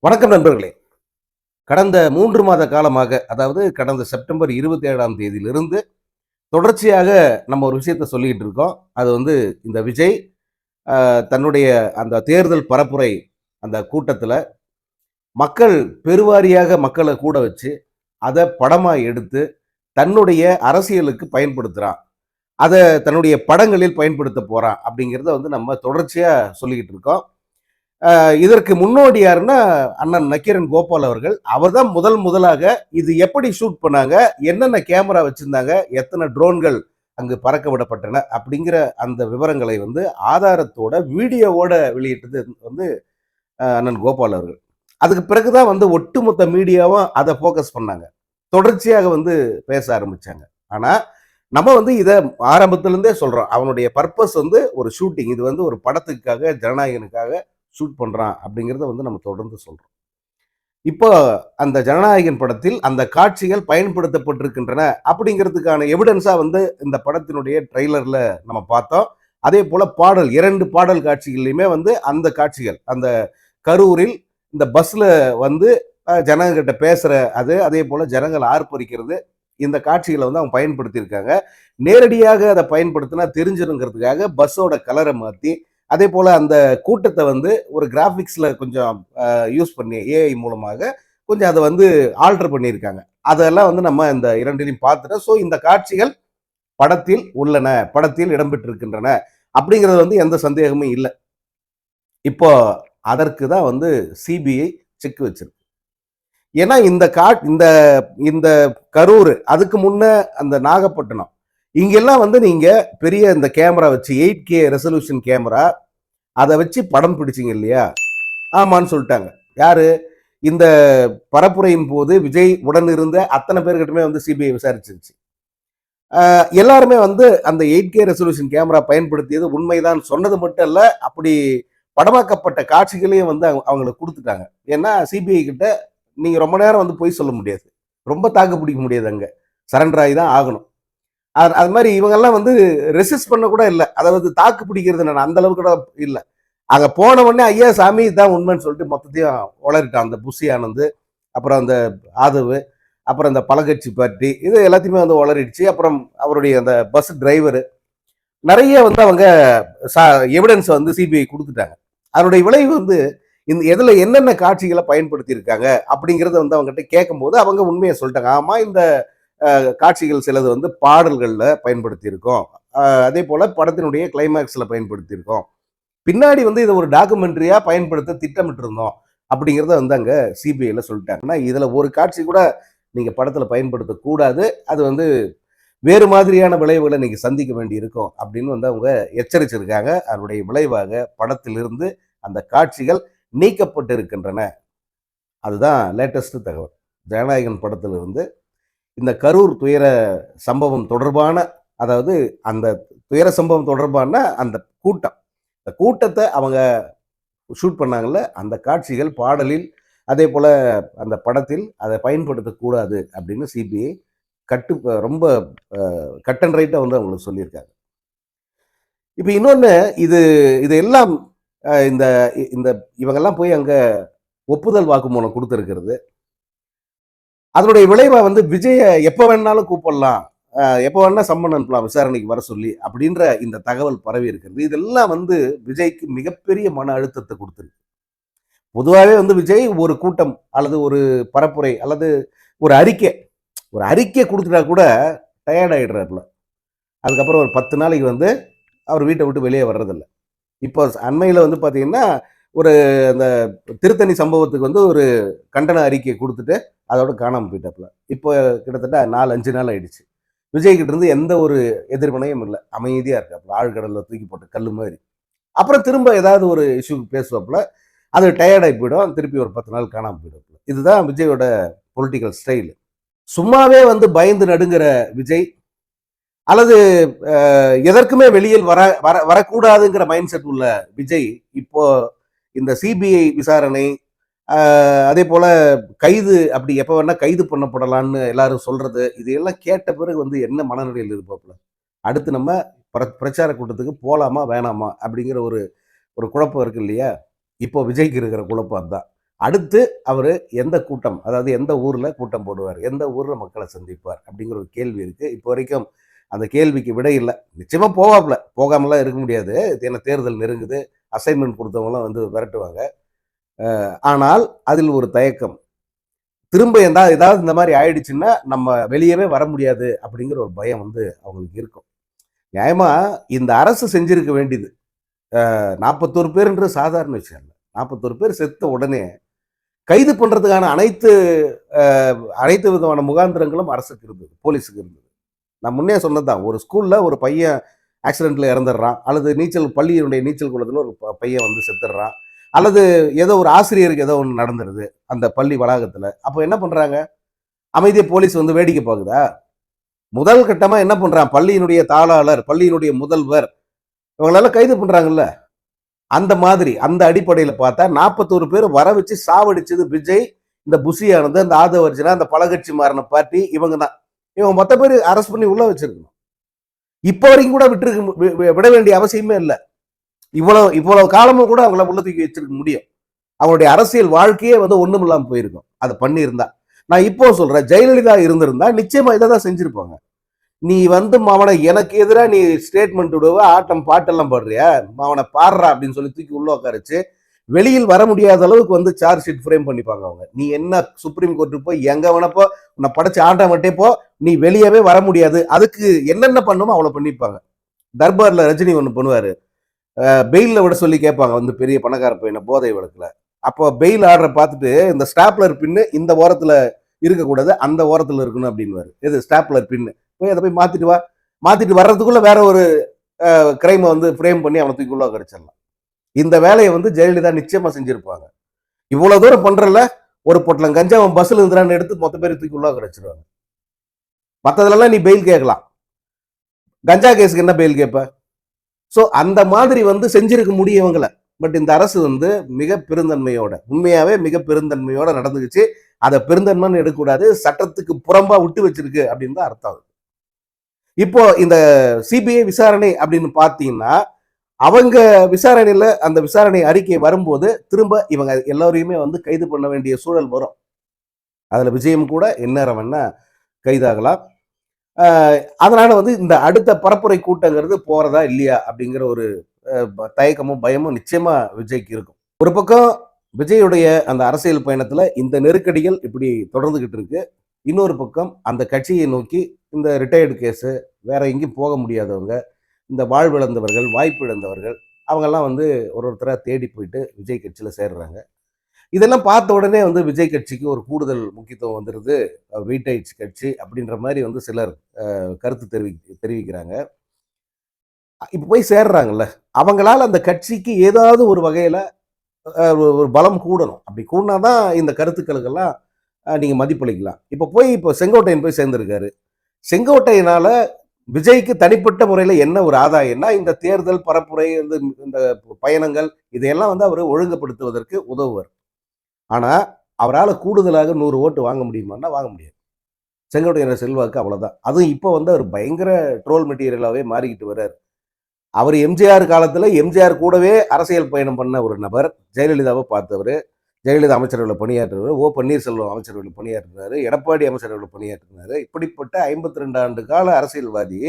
வணக்கம் நண்பர்களே. கடந்த 3 மாத காலமாக, அதாவது கடந்த செப்டம்பர் 27ஆம் தேதியிலிருந்து தொடர்ச்சியாக நம்ம ஒரு விஷயத்த சொல்லிக்கிட்டு இருக்கோம். அது வந்து இந்த விஜய் தன்னுடைய அந்த தேர்தல் பரப்புரை அந்த கூட்டத்தில மக்கள் பெருவாரியாக மக்கள கூட வச்சு, அத படமா எடுத்து தன்னுடைய அரசியலுக்கு பயன்படுத்துறான். அத தன்னுடைய படங்களில் பயன்படுத்த போறான். அப்படிங்கிறத வந்து நம்ம தொடர்ச்சியா சொல்லிக்கிட்டு இருக்கோம். இதற்கு முன்னோடி யாருன்னா, அண்ணன் நக்கீரன் கோபால் அவர்கள். அவர்தான் முதலாக இது எப்படி ஷூட் பண்ணாங்க? என்னென்ன கேமரா வச்சிருந்தாங்க? எத்தன ட்ரோன்கள் அங்கு பறக்க விடப்பட்டன? அப்படிங்கிற அந்த விவரங்களை வந்து ஆதாரத்தோட, வீடியோவோட வெளியிட்டது வந்து அண்ணன் கோபால் அவர்கள். அதுக்கு பிறகு தான் வந்து ஒட்டுமொத்த மீடியாவும் அத ஃபோக்கஸ் பண்ணாங்க. தொடர்ச்சியாக வந்து பேச ஆரம்பிச்சாங்க. ஆனா, நம்ம வந்து இத ஆரம்பத்திலிருந்தே சொல்றோம். அவனுடைய பர்ப்பஸ் வந்து ஒரு ஷூட்டிங். இது வந்து ஒரு படத்துக்காக, ஜனநாயகனுக்காக ஷூட் பண்றான் அப்படிங்கிறத வந்து நம்ம தொடர்ந்து சொல்றோம். இப்போ அந்த ஜனநாயகன் படத்தில் அந்த காட்சிகள் பயன்படுத்தப்பட்டிருக்கின்றன அப்படிங்கிறதுக்கான எவிடன்ஸா வந்து இந்த படத்தினுடைய ட்ரெய்லர்ல நம்ம பார்த்தோம். அதே போல பாடல் 2 பாடல் காட்சிகள்லையுமே வந்து அந்த காட்சிகள், அந்த கரூரில் இந்த பஸ்ல வந்து ஜனங்ககிட்ட பேசுற அது, அதே போல ஜனங்கள் ஆர்ப்பரிக்கிறது, இந்த காட்சிகளை வந்து அவங்க பயன்படுத்தியிருக்காங்க. நேரடியாக அதை பயன்படுத்தினா தெரிஞ்சிருங்கிறதுக்காக பஸ்ஸோட கலரை மாற்றி, அதே போல அந்த கூட்டத்தை வந்து ஒரு கிராபிக்ஸ்ல கொஞ்சம் யூஸ் பண்ணி ஏஐ மூலமாக கொஞ்சம் அதை வந்து ஆல்டர் பண்ணியிருக்காங்க. அதெல்லாம் வந்து நம்ம இந்த இரண்டிலையும் பார்த்துட்டோம். ஸோ இந்த காட்சிகள் படத்தில் உள்ளன, படத்தில் இடம்பெற்றிருக்கின்றன அப்படிங்கிறது வந்து எந்த சந்தேகமும் இல்லை. இப்போ அதற்கு தான் வந்து சிபிஐ செக் வச்சிருக்கு. ஏன்னா இந்த இந்த கரூர், அதுக்கு முன்ன அந்த நாகப்பட்டினம், இங்கெல்லாம் வந்து நீங்க பெரிய இந்த கேமரா வச்சு 8K ரெசல்யூஷன் கேமரா அதை வச்சு படம் பிடிச்சிங்க இல்லையா? ஆமான்னு சொல்லிட்டாங்க. யாரு? இந்த பரப்புரையின் போது விஜய் உடன் இருந்த அத்தனை பேர்கிட்டமே வந்து சிபிஐ விசாரிச்சிருச்சு. எல்லாருமே வந்து அந்த 8K ரெசல்யூஷன் கேமரா பயன்படுத்தியது உண்மைதான் சொன்னது மட்டும் இல்ல, அப்படி படமாக்கப்பட்ட காட்சிகளையும் வந்து அவங்களுக்கு கொடுத்துட்டாங்க. ஏன்னா சிபிஐ கிட்ட நீங்க ரொம்ப நேரம் வந்து பொய் சொல்ல முடியாது, ரொம்ப தாக்கு பிடிக்க முடியாது, அங்க சரண்டர் ஆகி தான் ஆகணும். அது மாதிரி இவங்கெல்லாம் வந்து ரெசிஸ்ட் பண்ண கூட இல்லை, அதாவது தாக்கு பிடிக்கிறது நான் அந்த அளவுக்கு கூட இல்லை. அங்க போன உடனே ஐயா சாமி தான் உண்மைன்னு சொல்லிட்டு மொத்தத்தையும் வளரிட்டான். அந்த புஷி ஆனந்து, அப்புறம் அந்த ஆதவு, அப்புறம் அந்த பழகட்சி பார்ட்டி, இது எல்லாத்தையுமே வந்து வளரிடுச்சு. அப்புறம் அவருடைய அந்த பஸ் டிரைவர், நிறைய வந்து அவங்க எவிடன்ஸ் வந்து சிபிஐ கொடுத்துட்டாங்க. அதனுடைய விளைவு வந்து இந்த எதுல என்னென்ன காட்சிகளை பயன்படுத்தி இருக்காங்க அப்படிங்கறத வந்து அவங்க கிட்ட கேட்கும் போது அவங்க உண்மையை சொல்லிட்டாங்க. ஆமா, இந்த காட்சிகள் சிலது வந்து பாடல்கள்ல பயன்படுத்தி இருக்கோம், அதே போல படத்தினுடைய கிளைமேக்ஸ்ல பயன்படுத்தி இருக்கோம், பின்னாடி வந்து இதை ஒரு டாக்குமெண்ட்ரியா பயன்படுத்த திட்டமிட்டு இருந்தோம் அப்படிங்கிறத வந்து அங்க சிபிஐல சொல்லிட்டாங்கன்னா, இதுல ஒரு காட்சி கூட நீங்க படத்துல பயன்படுத்த கூடாது, அது வந்து வேறு மாதிரியான விளைவுகளை நீங்க சந்திக்க வேண்டி இருக்கும் அப்படின்னு வந்து அவங்க எச்சரிச்சிருக்காங்க. அதனுடைய விளைவாக படத்திலிருந்து அந்த காட்சிகள் நீக்கப்பட்டு இருக்கின்றன. அதுதான் லேட்டஸ்ட் தகவல். ஜனநாயகன் படத்திலிருந்து இந்த கரூர் துயர சம்பவம் தொடர்பான, அதாவது அந்த துயர சம்பவம் தொடர்பான அந்த கூட்டம், இந்த கூட்டத்தை அவங்க ஷூட் பண்ணாங்கல்ல, அந்த காட்சிகள் பாடலில் அதே போல அந்த படத்தில் அதை பயன்படுத்தக்கூடாது அப்படின்னு சிபிஐ ரொம்ப கட் அண்ட் ரைட்டா வந்து அவங்களுக்கு சொல்லியிருக்காங்க. இப்போ இன்னொன்று, இது இது எல்லாம் இந்த இந்த இவங்கெல்லாம் போய் அங்கே ஒப்புதல் வாக்குமூலம் கொடுத்துருக்கிறது, அதனுடைய விளைவை வந்து விஜய எப்போ வேணாலும் கூப்பிடலாம், எப்போ வேணா சம்மன் அனுப்பலாம் விசாரணைக்கு வர சொல்லி அப்படின்ற இந்த தகவல் பரவி இருக்கிறது. இதெல்லாம் வந்து விஜய்க்கு மிகப்பெரிய மன அழுத்தத்தை கொடுத்துருக்கு. பொதுவாகவே வந்து விஜய் ஒரு கூட்டம் அல்லது ஒரு பரப்புரை அல்லது ஒரு அறிக்கை ஒரு அறிக்கை கொடுத்துட்டா கூட டயர்ட் ஆகிடுறாருல. அதுக்கப்புறம் ஒரு 10 நாளைக்கு வந்து அவர் வீட்டை விட்டு வெளியே வர்றதில்ல. இப்போ அண்மையில் வந்து பார்த்தீங்கன்னா, ஒரு அந்த திருத்தணி சம்பவத்துக்கு வந்து ஒரு கண்டன அறிக்கையை கொடுத்துட்டு அதோட காணாமல் போயிட்டாப்புல. இப்போ கிட்டத்தட்ட 4-5 நாள் ஆயிடுச்சு. விஜய் கிட்ட இருந்து எந்த ஒரு எதிர்வினையும் இல்லை, அமைதியாக இருக்காப்புல, ஆழ்கடலில் தூக்கி போட்ட கல் மாதிரி. அப்புறம் திரும்ப ஏதாவது ஒரு இஷ்யூக்கு பேசுவாப்புல, அது டயர்டாகி போயிடும், திருப்பி ஒரு 10 நாள் காணாமல் போயிடுவாப்புல. இதுதான் விஜயோட பொலிட்டிக்கல் ஸ்டைல். சும்மாவே வந்து பயந்து நடுங்கிற விஜய், அல்லது எதற்குமே வெளியில் வரக்கூடாதுங்கிற மைண்ட் செட் உள்ள விஜய், இப்போ இந்த சிபிஐ விசாரணை, அதே போல கைது, அப்படி எப்போ வேணா கைது பண்ணப்படலான்னு எல்லாரும் சொல்றது, இதையெல்லாம் கேட்ட பிறகு வந்து என்ன மனநிலையில் இருப்பாப்புல? அடுத்து நம்ம பிரச்சார கூட்டத்துக்கு போலாமா வேணாமா அப்படிங்கிற ஒரு ஒரு குழப்பம் இருக்கு இல்லையா? இப்போ விஜய்க்கு இருக்கிற குழப்பம் அதுதான். அடுத்து அவர் எந்த கூட்டம், அதாவது எந்த ஊரில் கூட்டம் போடுவார், எந்த ஊரில் மக்களை சந்திப்பார் அப்படிங்கிற ஒரு கேள்வி இருக்குது. இப்போ வரைக்கும் அந்த கேள்விக்கு விடை இல்லை. நிச்சயமாக போவாப்புல, போகாமலாம் இருக்க முடியாது. ஏன்னா தேர்தல் நெருங்குது, அசைன்மெண்ட் கொடுத்தவங்களாம் வந்து விரட்டுவாங்க. ஆனால் அதில் ஒரு தயக்கம், திரும்ப ஏதாவது இந்த மாதிரி ஆயிடுச்சுன்னா நம்ம வெளியவே வர முடியாது அப்படிங்கிற ஒரு பயம் வந்து அவங்களுக்கு இருக்கும். நியாயமா இந்த அரசு செஞ்சிருக்க வேண்டியது, 41 பேருன்றது சாதாரண விஷயம் இல்லை. 41 பேர் செத்த உடனே கைது பண்றதுக்கான அனைத்து விதமான முகாந்திரங்களும் அரசுக்கு இருந்தது, போலீஸுக்கு இருந்தது. நான் முன்னே சொன்னதுதான், ஒரு ஸ்கூல்ல ஒரு பையன் ஆக்சிடென்ட்ல இறந்துடுறான், அல்லது பள்ளியினுடைய நீச்சல் குளத்துல ஒரு பையன் வந்து செத்துடுறான், அல்லது ஏதோ ஒரு ஆசிரியருக்கு ஏதோ ஒன்று நடந்துருது அந்த பள்ளி வளாகத்துல. அப்போ என்ன பண்றாங்க? அமைதியை போலீஸ் வந்து வேடிக்கை பார்க்குதா? முதல் கட்டமா என்ன பண்றான்? பள்ளியினுடைய தாளாளர், பள்ளியினுடைய முதல்வர், இவங்களெல்லாம் கைது பண்றாங்கல்ல. அந்த மாதிரி அந்த அடிப்படையில பார்த்தா 41 பேர் வர வச்சு சாவடிச்சது விஜய், இந்த புசியானது, அந்த ஆதவர்ஜனா, அந்த பலகட்சி மாறின பார்ட்டி, இவங்க தான். இவங்க மொத்த பேர் அரெஸ்ட் பண்ணி உள்ள வச்சிருக்கணும். இப்போ வரைக்கும் கூட விட வேண்டிய அவசியமே இல்லை. இவ்வளவு காலமும் கூட அவங்கள உள்ள தூக்கி வச்சிருக்க முடியும். அவங்களுடைய அரசியல் வாழ்க்கையே வந்து ஒண்ணும் இல்லாம போயிருக்கும் அதை பண்ணியிருந்தா. நான் இப்போ சொல்றேன், ஜெயலலிதா இருந்திருந்தா நிச்சயமா இதை தான் செஞ்சிருப்பாங்க. நீ வந்து அவனை எனக்கு எதிராக நீ ஸ்டேட்மெண்ட் விடுவ, ஆட்டம் பாட்டெல்லாம் பாடுறியா, அவனை பாடுறா அப்படின்னு சொல்லி தூக்கி உள்ள உட்காரிச்சு வெளியில் வர முடியாத அளவுக்கு வந்து சார்ஜ் ஷீட் ஃப்ரேம் பண்ணிப்பாங்க அவங்க. நீ என்ன சுப்ரீம் கோர்ட்டுக்கு போய் எங்க வேணப்போ உன்னை படைச்சு ஆட்டம் விட்டே போ, நீ வெளியவே வர முடியாது. அதுக்கு என்னென்ன பண்ணுமோ அவ்வளோ பண்ணிப்பாங்க. தர்பார்ல ரஜினி ஒன்று பண்ணுவாரு, பெயிலில் விட சொல்லி கேட்பாங்க வந்து பெரிய பணக்கார பையனை போதை வழக்குல. அப்போ பெயில் ஆர்டரை பார்த்துட்டு இந்த ஸ்டாப்லர் பின்னு இந்த ஓரத்துல இருக்கக்கூடாது, அந்த ஓரத்துல இருக்கணும் அப்படின்வாரு. எது ஸ்டாப்லர் பின்னு போய் அதை போய் மாத்திட்டு வா, மாத்திட்டு வர்றதுக்குள்ள வேற ஒரு கிரைமை வந்து ஃப்ரேம் பண்ணி அவனை தூக்கிக்குள்ள கிடைச்சிடலாம். இந்த வேலையை வந்து ஜெயலலிதா நிச்சயமா செஞ்சிருப்பாங்க. இவ்வளவு தூரம் பண்றல, ஒரு பொட்டலம் கஞ்சா அவன் பஸ்ல இருந்தான்னு எடுத்து மொத்த பேர் தூக்கிக்குள்ள கிடைச்சிருவாங்க. மற்றதுலாம் நீ பெயில் கேட்கலாம், கஞ்சா கேஸுக்கு என்ன பெயில் கேட்ப? ஸோ அந்த மாதிரி வந்து செஞ்சிருக்க முடியும் இவங்களை. பட் இந்த அரசு வந்து மிக பெருந்தன்மையோட, உண்மையாவே மிக பெருந்தன்மையோட நடந்துக்குச்சு. அதை பெருந்தன்மைன்னு எடுக்கக்கூடாது, சட்டத்துக்கு புறம்பா விட்டு வச்சிருக்கு அப்படின்னு தான் அர்த்தம். இப்போ இந்த சிபிஐ விசாரணை அப்படின்னு பார்த்தீங்கன்னா, அவங்க விசாரணையில அந்த விசாரணை அறிக்கை வரும்போது திரும்ப இவங்க எல்லாரையுமே வந்து கைது பண்ண வேண்டிய சூழல் வரும். அதுல விஜயம் கூட எந்நேரம் வேணா கைதாகலாம். அதனால வந்து இந்த அடுத்த பரப்புரை கூட்டங்கிறது போறதா இல்லையா அப்படிங்கிற ஒரு தயக்கமும் பயமும் நிச்சயமா விஜய்க்கு இருக்கும். ஒரு பக்கம் விஜயுடைய அந்த அரசியல் பயணத்துல இந்த நெருக்கடிகள் இப்படி தொடர்ந்துகிட்டு இருக்கு. இன்னொரு பக்கம் அந்த கட்சியை நோக்கி இந்த ரிட்டையர்டு கேஸு, வேற எங்கேயும் போக முடியாதவங்க, இந்த வாழ்விழந்தவர்கள், வாய்ப்பு இழந்தவர்கள், அவங்கெல்லாம் வந்து ஒருத்தராக தேடி போயிட்டு விஜய் கட்சியில் சேர்றாங்க. இதெல்லாம் பார்த்த உடனே வந்து விஜய் கட்சிக்கு ஒரு கூடுதல் முக்கியத்துவம் வந்துடுது. வீட்டாயிடுச்சு கட்சி அப்படின்ற மாதிரி வந்து சிலர் கருத்து தெரிவிக்கிறாங்க. இப்போ போய் சேர்றாங்கல்ல, அவங்களால அந்த கட்சிக்கு ஏதாவது ஒரு வகையில் ஒரு பலம் கூடணும். அப்படி கூடனாதான் இந்த கருத்துக்களுக்கெல்லாம் நீங்கள் மதிப்பளிக்கலாம். இப்போ செங்கோட்டையன் போய் சேர்ந்திருக்காரு. செங்கோட்டையனால விஜய்க்கு தனிப்பட்ட முறையில் என்ன ஒரு ஆதாயம்னா, இந்த தேர்தல் பரப்புரை, இந்த பயணங்கள், இதையெல்லாம் வந்து அவர் ஒழுங்குபடுத்துவதற்கு உதவுவார். ஆனால் அவரால் கூடுதலாக 100 ஓட்டு வாங்க முடியுமான்னா வாங்க முடியாது. செங்கோட்டையன் செல்வாக்கு அவ்வளோதான். அதுவும் இப்போ வந்து அவர் பயங்கர ட்ரோல் மெட்டீரியலாகவே மாறிக்கிட்டு வர்றார். அவர் எம்ஜிஆர் காலத்தில் எம்ஜிஆர் கூடவே அரசியல் பயணம் பண்ண ஒரு நபர், ஜெயலலிதாவை பார்த்தவர், ஜெயலலிதா அமைச்சரவையில் பணியாற்றுவார், ஓ பன்னீர்செல்வம் அமைச்சரவையில் பணியாற்றினார், எடப்பாடி அமைச்சரவையில் பணியாற்றினார். இப்படிப்பட்ட 52 ஆண்டு கால அரசியல்வாதி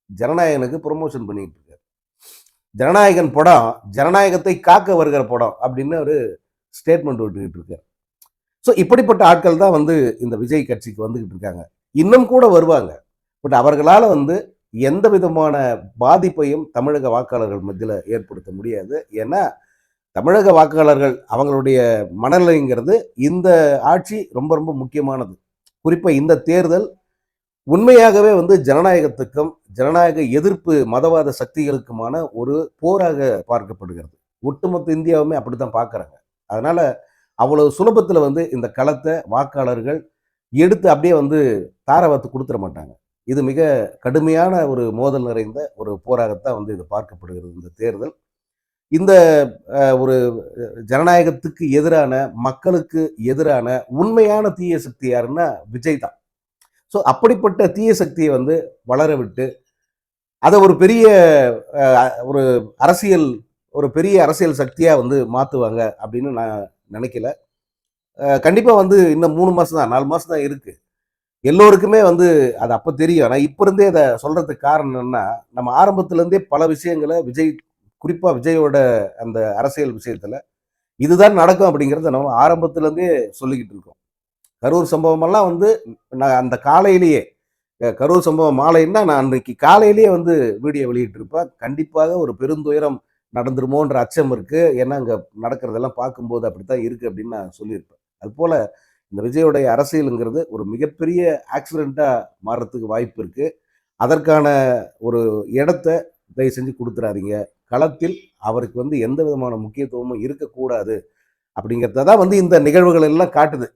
ஜனநாயகனுக்கு ப்ரொமோஷன் பண்ணிட்டு இருக்காரு. ஜனநாயகன் படம் ஜனநாயகத்தை காக்க வருகிற படம் அப்படின்னு ஒரு ஸ்டேட்மெண்ட் விட்டுக்கிட்டு இருக்காரு. ஸோ இப்படிப்பட்ட ஆட்கள் தான் வந்து இந்த விஜய் கட்சிக்கு வந்துகிட்டு இருக்காங்க. இன்னும் கூட வருவாங்க. பட் அவர்களால் வந்து எந்த விதமான பாதிப்பையும் தமிழக வாக்காளர்கள் மத்தியில் ஏற்படுத்த முடியாது. ஏன்னா தமிழக வாக்காளர்கள் அவங்களுடைய மனநிலைங்கிறது இந்த ஆட்சி ரொம்ப ரொம்ப முக்கியமானது. குறிப்பாக இந்த தேர்தல் உண்மையாகவே வந்து ஜனநாயகத்துக்கும் ஜனநாயக எதிர்ப்பு மதவாத சக்திகளுக்குமான ஒரு போராக பார்க்கப்படுகிறது. ஒட்டுமொத்த இந்தியாவுமே அப்படித்தான் பார்க்குறாங்க. அதனால அவ்வளவு சுலபத்தில் வந்து இந்த களத்தை வாக்காளர்கள் எடுத்து அப்படியே வந்து தாரவாத்து கொடுத்துட மாட்டாங்க. இது மிக கடுமையான ஒரு மோதல் நிறைந்த ஒரு போராகத்தான் வந்து இது பார்க்கப்படுகிறது இந்த தேர்தல். இந்த ஒரு ஜனநாயகத்துக்கு எதிரான, மக்களுக்கு எதிரான உண்மையான தீய சக்தி யாருன்னா விஜய் தான். ஸோ அப்படிப்பட்ட தீய சக்தியை வந்து வளர விட்டு அதை ஒரு பெரிய ஒரு அரசியல் ஒரு பெரிய அரசியல் சக்தியாக வந்து மாற்றுவாங்க அப்படின்னு நான் நினைக்கல. கண்டிப்பா வந்து இன்னும் 3 மாசம் தான், 4 மாசம் தான் இருக்கு. எல்லோருக்குமே வந்து அது அப்ப தெரியும். ஆனா இப்ப இருந்தே இத சொல்றதுக்கு காரணம் என்னன்னா, நம்ம ஆரம்பத்துல இருந்தே பல விஷயங்கள விஜய், குறிப்பா விஜயோட அந்த அரசியல் விஷயத்துல, இதுதான் நடக்கும் அப்படிங்கிறத நம்ம ஆரம்பத்துல இருந்தே சொல்லிக்கிட்டு இருக்கோம். கரூர் சம்பவமெல்லாம் வந்து நான் அந்த காலையிலேயே, கரூர் சம்பவம் மாலைன்னா, நான் அன்றைக்கு காலையிலேயே வந்து வீடியோ வெளியிட்டிருப்பேன். கண்டிப்பாக ஒரு பெருந்துயரம் நடந்துருமோன்ற அச்சம் இருக்கு. ஏன்னா, அங்க நடக்கிறதெல்லாம் பார்க்கும்போது அப்படித்தான் இருக்கு அப்படின்னு நான் சொல்லியிருப்பேன். அதுபோல இந்த விஜயோடைய அரசியல்ங்கிறது ஒரு மிகப்பெரிய ஆக்சிடென்ட்டா மாறுறதுக்கு வாய்ப்பு இருக்கு. அதற்கான ஒரு இடத்த தயவு செஞ்சு குடுத்துறாதீங்க. களத்தில் அவருக்கு வந்து எந்த விதமான முக்கியத்துவமும் இருக்கக்கூடாது. அப்படிங்கிறத தான் வந்து இந்த நிகழ்வுகள் எல்லாம் காட்டுது.